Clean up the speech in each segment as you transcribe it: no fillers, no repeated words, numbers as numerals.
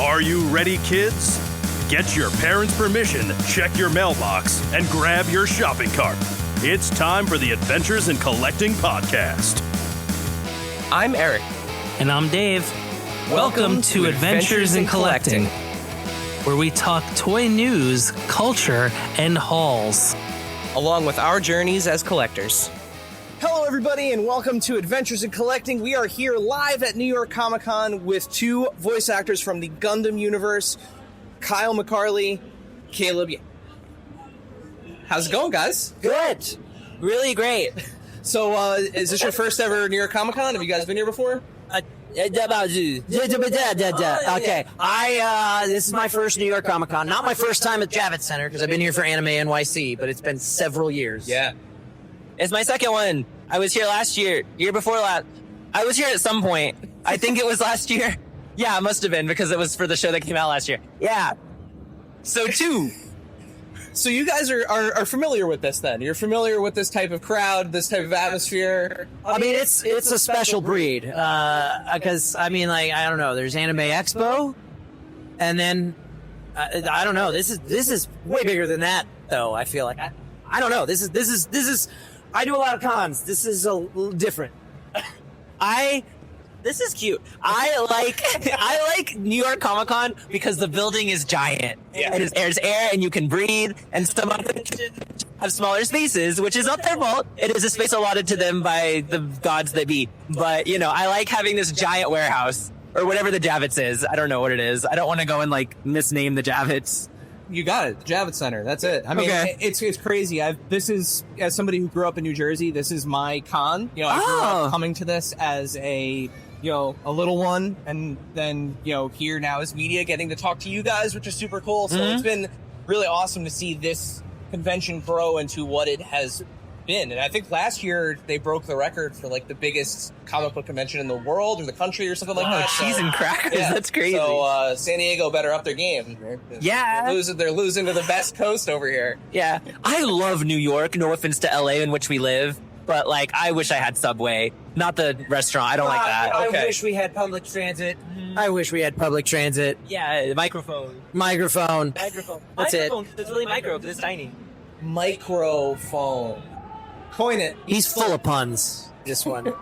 Are you ready, kids? Get your parents' permission, check your mailbox, and grab your shopping cart. It's time for the Adventures in Collecting podcast. I'm Eric. And I'm Dave. Welcome to Adventures in Collecting, where we talk toy news, culture, and hauls, Along with our journeys as collectors. Hello, everybody, and welcome to Adventures in Collecting. We are here live at New York Comic Con with two voice actors from the Gundam universe, Kyle McCarley, Caleb. How's it going, guys? Good. Really great. So, is this your first ever New York Comic Con? Have you guys been here before? Okay, this is my first New York Comic Con. Not my first time at Javits Center, because I've been here for Anime NYC, but it's been several years. Yeah. It's my second one. I was here last year before last. I was here at some point. I think it was last year. Yeah, it must have been, because it was for the show that came out last year. Yeah. So two. So you guys are familiar with this then? You're familiar with this type of crowd, this type of atmosphere? I mean, it's a special breed, because, I don't know, there's Anime Expo, and then, I don't know, this is way bigger than that, though, I feel like. I don't know, this is, I do a lot of cons, this is a little different. This is cute. I like New York Comic Con because the building is giant. Yeah. There's air and you can breathe, and some of them have smaller spaces, which is not their fault. It is a space allotted to them by the gods that be. But, I like having this giant warehouse, or whatever the Javits is. I don't know what it is. I don't want to go and, misname the Javits. You got it, the Javits Center. That's it. I mean, Okay. it's crazy. This is, as somebody who grew up in New Jersey, this is my con. I grew up coming to this as a little one, and then, here now as media, getting to talk to you guys, which is super cool. So It's been really awesome to see this convention grow into what it has been. And I think last year they broke the record for the biggest comic book convention in the world or the country or something like that. Cheese and crackers. Yeah. That's crazy. So San Diego better up their game. Yeah. They're losing to the best coast over here. Yeah. I love New York. No offense to LA, in which we live. But, I wish I had Subway. Not the restaurant. I don't like that. I Okay. wish we had public transit. I wish we had public transit. Yeah, microphone. Microphone. That's it. It's really micro, because it's tiny. Microphone. Coin it. He's full of puns, this one.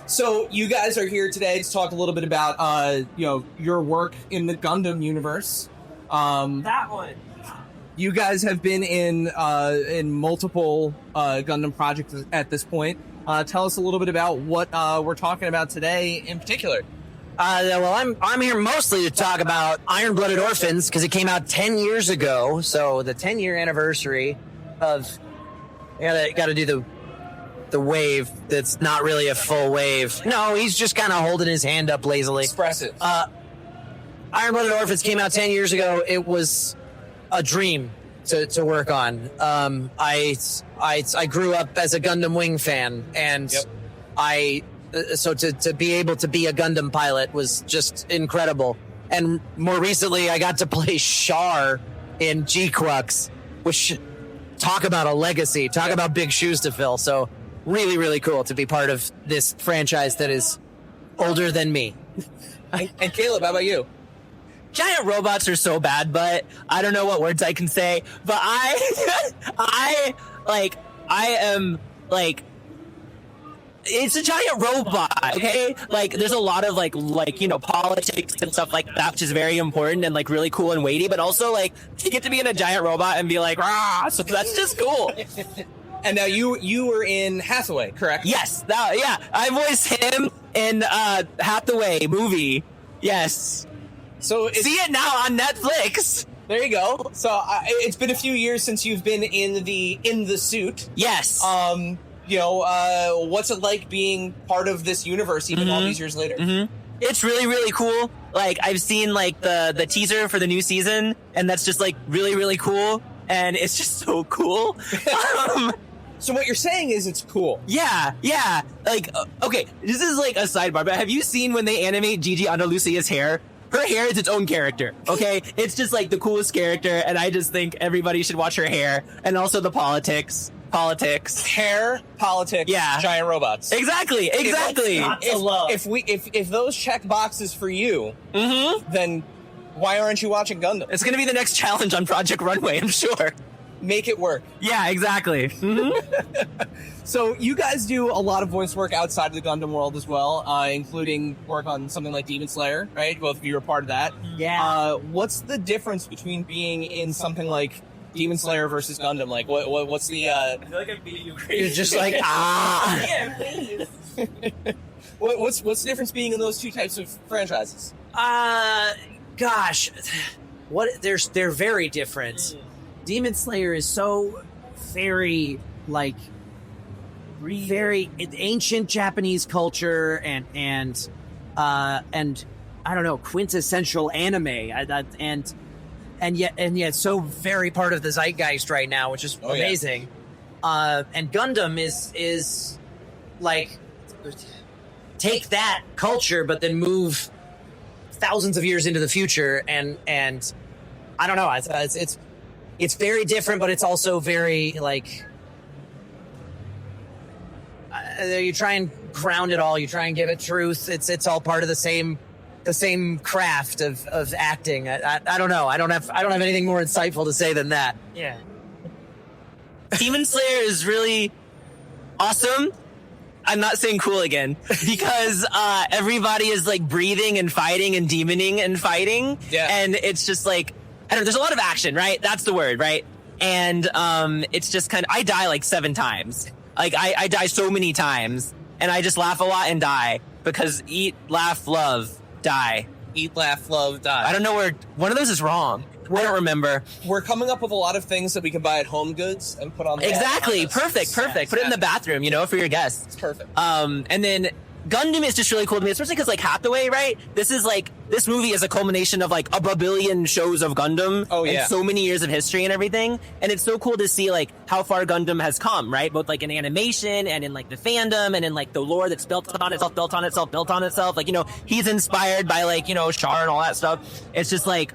So you guys are here today to talk a little bit about, your work in the Gundam universe. That one. You guys have been in multiple Gundam projects at this point. Tell us a little bit about what we're talking about today in particular. Well, I'm here mostly to talk about Iron-Blooded Orphans, because it came out 10 years ago. So the 10-year anniversary of... I gotta do the wave that's not really a full wave. No, he's just kind of holding his hand up lazily. Expressive. Iron-Blooded Orphans came out 10 years ago. It was a dream to work on. I grew up as a Gundam Wing fan, and so to be able to be a Gundam pilot was just incredible. And more recently, I got to play Char in G-Crux, which, talk about a legacy, talk about big shoes to fill. So really, really cool to be part of this franchise that is older than me. And Caleb, how about you? Giant robots are so bad, but I don't know what words I can say. But it's a giant robot, okay? There's a lot of politics and stuff like that, which is very important and really cool and weighty. But also to get to be in a giant robot and be rah, so that's just cool. And now you were in Hathaway, correct? Yes, I voiced him in Hathaway movie. Yes. So see it now on Netflix. There you go. So it's been a few years since you've been in the suit. Yes. What's it like being part of this universe even all these years later? Mm-hmm. It's really, really cool. I've seen the teaser for the new season, and that's just really, really cool. And it's just so cool. So what you're saying is it's cool. Yeah. Okay, this is a sidebar, but have you seen when they animate Gigi Andalucia's hair? Her hair is its own character, okay? It's just the coolest character, and I just think everybody should watch her hair, and also the politics. Hair, politics, yeah. Giant robots. Exactly. If those check boxes for you, then Why aren't you watching Gundam? It's going to be the next challenge on Project Runway, I'm sure. Make it work. Yeah, exactly. So you guys do a lot of voice work outside of the Gundam world as well, including work on something like Demon Slayer, right? Both of you are part of that. Yeah. What's the difference between being in something like Demon Slayer versus Gundam? Like, what's the? I feel like I'm beating you crazy. You're just like, ah. Yeah, please. What's the difference being in those two types of franchises? Gosh, they're very different. Demon Slayer is so very very ancient Japanese culture and I don't know, quintessential anime and yet so very part of the zeitgeist right now, which is amazing. Yeah. And Gundam is like take that culture but then move thousands of years into the future and I don't know, it's very different, but it's also very like you try and ground it all. You try and give it truth. It's all part of the same craft of acting. I don't know. I don't have anything more insightful to say than that. Yeah. Demon Slayer is really awesome. I'm not saying cool again because everybody is like breathing and fighting and demoning and fighting. Yeah. And it's just like, I don't know, there's a lot of action, right? That's the word, right? And it's just kind of, I die like 7 times. Like I die so many times and I just laugh a lot and die because eat, laugh, love, die. Eat, laugh, love, die. I don't know where one of those is wrong. I don't remember. We're coming up with a lot of things that we can buy at Home Goods and put on the Exactly. Perfect. Put it in the bathroom, for your guests. It's perfect. And then Gundam is just really cool to me, especially because like Hathaway, right? This movie is a culmination of like a babillion shows of Gundam. Oh, yeah. And so many years of history and everything. And it's so cool to see like how far Gundam has come, right? Both like in animation and in like the fandom and in like the lore that's built on itself. Like, he's inspired by like, Char and all that stuff. It's just like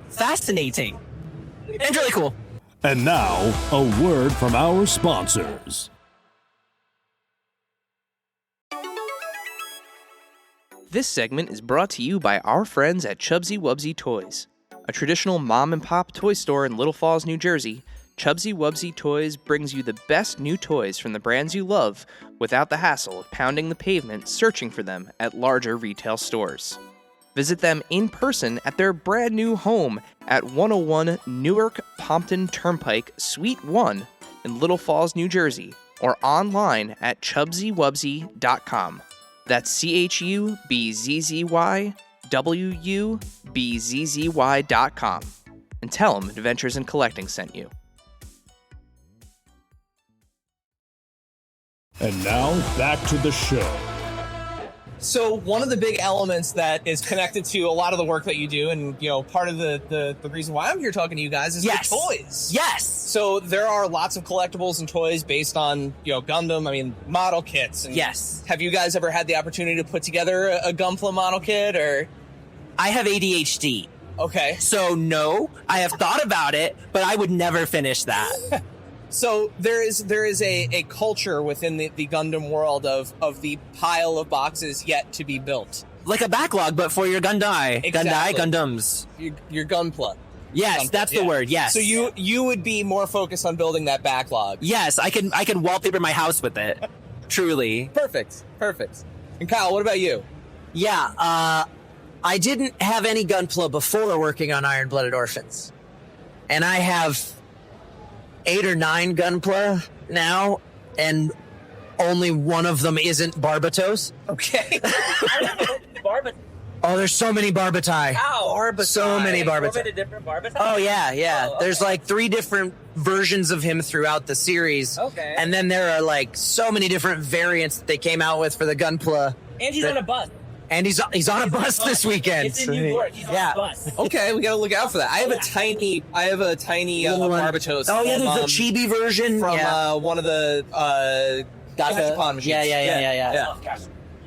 fascinating and really cool. And now, a word from our sponsors. This segment is brought to you by our friends at Chubsy Wubsy Toys. A traditional mom-and-pop toy store in Little Falls, New Jersey, Chubsy Wubsy Toys brings you the best new toys from the brands you love without the hassle of pounding the pavement searching for them at larger retail stores. Visit them in person at their brand new home at 101 Newark Pompton Turnpike, Suite 1 in Little Falls, New Jersey, or online at chubsywubsy.com. That's CHUBZZYWUBZZY.com. And tell them Adventures in Collecting sent you. And now, back to the show. So one of the big elements that is connected to a lot of the work that you do, and part of the reason why I'm here talking to you guys is Yes. the toys. Yes. So there are lots of collectibles and toys based on Gundam. I mean, model kits. And Yes. Have you guys ever had the opportunity to put together a Gunpla model kit or? I have ADHD. Okay. So no, I have thought about it, but I would never finish that. So there is a culture within the Gundam world of the pile of boxes yet to be built. Like a backlog, but for your Gundai. Exactly. Gundams. Your Gunpla. Yes, Gunpla, that's the yeah. word, yes. So you would be more focused on building that backlog. Yes, I can wallpaper my house with it. Truly. Perfect. And Kyle, what about you? Yeah, I didn't have any Gunpla before working on Iron Blooded Orphans. And I have 8 or 9 Gunpla now, and only one of them isn't Barbatos. Okay. Oh, there's so many Barbatai. Ow. So many Barbatai. different Barbatai? Oh, yeah. There's like 3 different versions of him throughout the series. Okay. And then there are like so many different variants that they came out with for the Gunpla. And he's on a bus. And he's on a bus this weekend. It's in New York. He's on a bus. Okay, we gotta look out for that. I have a tiny Little one. Barbatos. Oh, yeah, there's the chibi version. from yeah. One of the Gachapon machines. Yeah.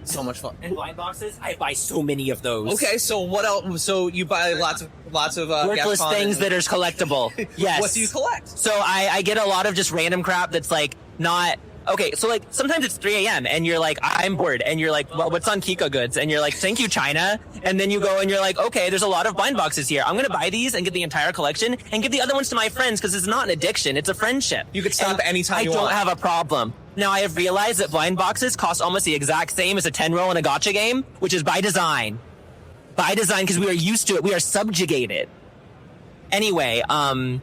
So much fun. And blind boxes? I buy so many of those. Okay, so what else? So you buy lots of Worthless Gachapon things and- that are collectible. Yes. What do you collect? So I get a lot of just random crap that's like not okay, so like sometimes it's 3 a.m. and you're like, I'm bored, and you're like, well, what's on Kika Goods? And you're like, thank you, China. And then you go and you're like, okay, there's a lot of blind boxes here. I'm gonna buy these and get the entire collection and give the other ones to my friends because it's not an addiction, it's a friendship. You could stop anytime you want. I want. don't have a problem. Now I have realized that blind boxes cost almost the exact same as a 10-roll in a gacha game, which is by design. By design, because we are used to it. We are subjugated. Anyway, I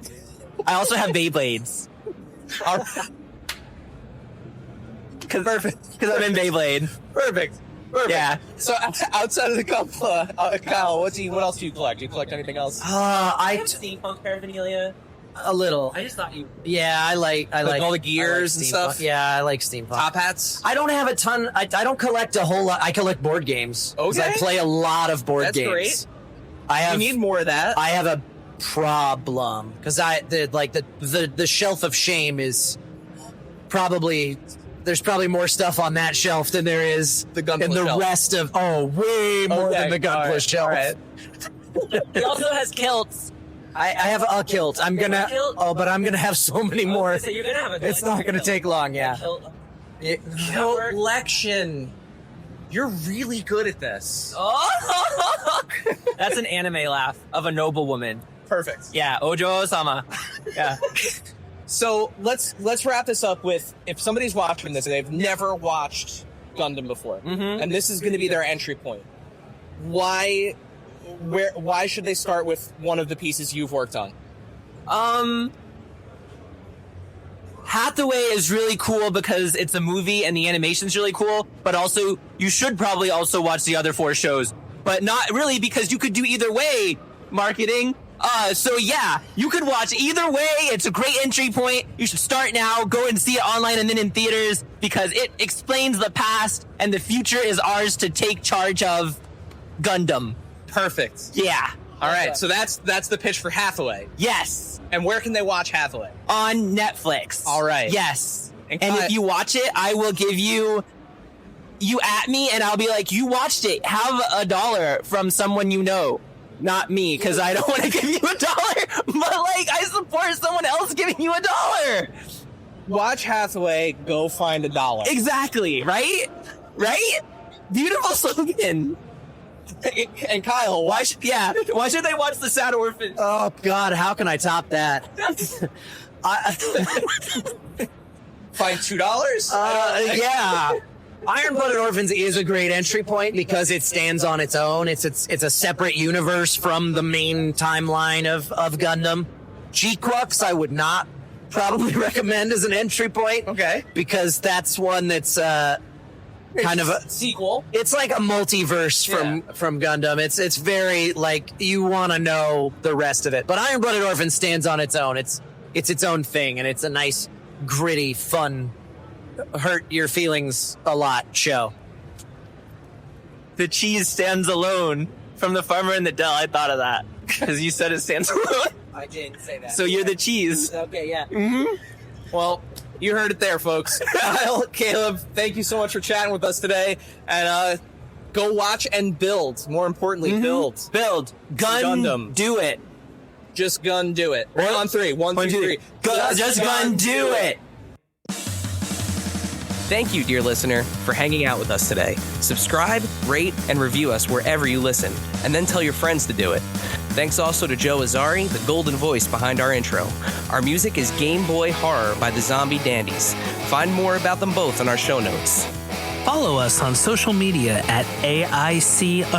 also have Beyblades. Perfect. Because I'm in Beyblade. Perfect. Yeah. So outside of the cup, Kyle, what else do you collect? Do you collect anything else? I steampunk paraphernalia. a little. I just thought you. Yeah, I like all the gears and steampunk. stuff? Yeah, I like steampunk. Top hats? I don't have a ton. I don't collect a whole lot. I collect board games. 'Cause I Okay. play a lot of board That's games. great. I have. You need more of that. I have a problem because the shelf of shame is probably. There's probably more stuff on that shelf than there is The Gunpla in the shelf. rest of. Oh, way more than the Gunpla Alright, shelf. alright. He also has kilts. I have a kilt. I'm gonna. Kilt? Oh, but I'm gonna have so many more. So you're gonna have a. It's not gonna take long. Yeah. Collection. You're really good at this. Oh! That's an anime laugh of a noble woman. Perfect. Yeah, Ojo-sama. Yeah. So let's wrap this up with, if somebody's watching this and they've never watched Gundam before, and this is going to be their entry point, why should they start with one of the pieces you've worked on? Hathaway is really cool because it's a movie and the animation's really cool, but also you should probably also watch the other 4 shows, but not really because you could do either way, marketing. So yeah, you could watch either way. It's a great entry point. You should start now, go and see it online and then in theaters because it explains the past and the future is ours to take charge of. Gundam. Perfect. Yeah. All right, so that's the pitch for Hathaway. Yes. And where can they watch Hathaway? On Netflix. All right. Yes. And And if you watch it, I will give you at me and I'll be like, you watched it. Have $1 from someone you know. Not me, because I don't want to give you $1. But like, I support someone else giving you $1. Watch Hathaway, go find $1. Exactly. Right? Right? Beautiful slogan. And Kyle, Why should they watch The Sad Orphan? Oh God, how can I top that? find $2? Yeah. Iron-Blooded Orphans is a great entry point because it stands on its own. It's a separate universe from the main timeline of Gundam. G-Crux I would not probably recommend as an entry point. Okay. Because that's one that's kind of a sequel. It's like a multiverse from Gundam. It's very like you want to know the rest of it. But Iron-Blooded Orphans stands on its own. It's its own thing, and it's a nice, gritty, fun, hurt your feelings a lot show. The cheese stands alone. From The Farmer in the Dell, I thought of that. Because you said it stands alone. I did say that. So you're the cheese. Okay, yeah. Well, you heard it there, folks. Kyle, Caleb, thank you so much for chatting with us today. And go watch and build. More importantly, build. Build. Gundam. Do it. Just gun do it. Right on 3. 1, 2, 3. Just gun do it. Thank you, dear listener, for hanging out with us today. Subscribe, rate, and review us wherever you listen, and then tell your friends to do it. Thanks also to Joe Azari, the golden voice behind our intro. Our music is Game Boy Horror by the Zombie Dandies. Find more about them both in our show notes. Follow us on social media at AIC_podcast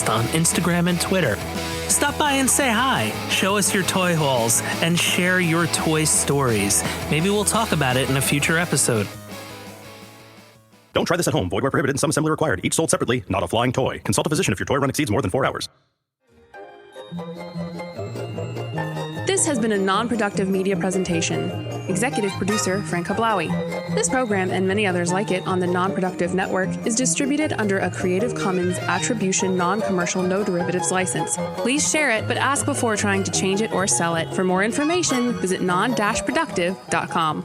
on Instagram and Twitter. Stop by and say hi, show us your toy hauls, and share your toy stories. Maybe we'll talk about it in a future episode. Don't try this at home. Void where prohibited and some assembly required. Each sold separately, not a flying toy. Consult a physician if your toy run exceeds more than 4 hours. This has been a non-productive media presentation. Executive producer Frank Hablawi. This program and many others like it on the Non-Productive Network is distributed under a Creative Commons Attribution Non-Commercial No Derivatives license. Please share it, but ask before trying to change it or sell it. For more information, visit non-productive.com.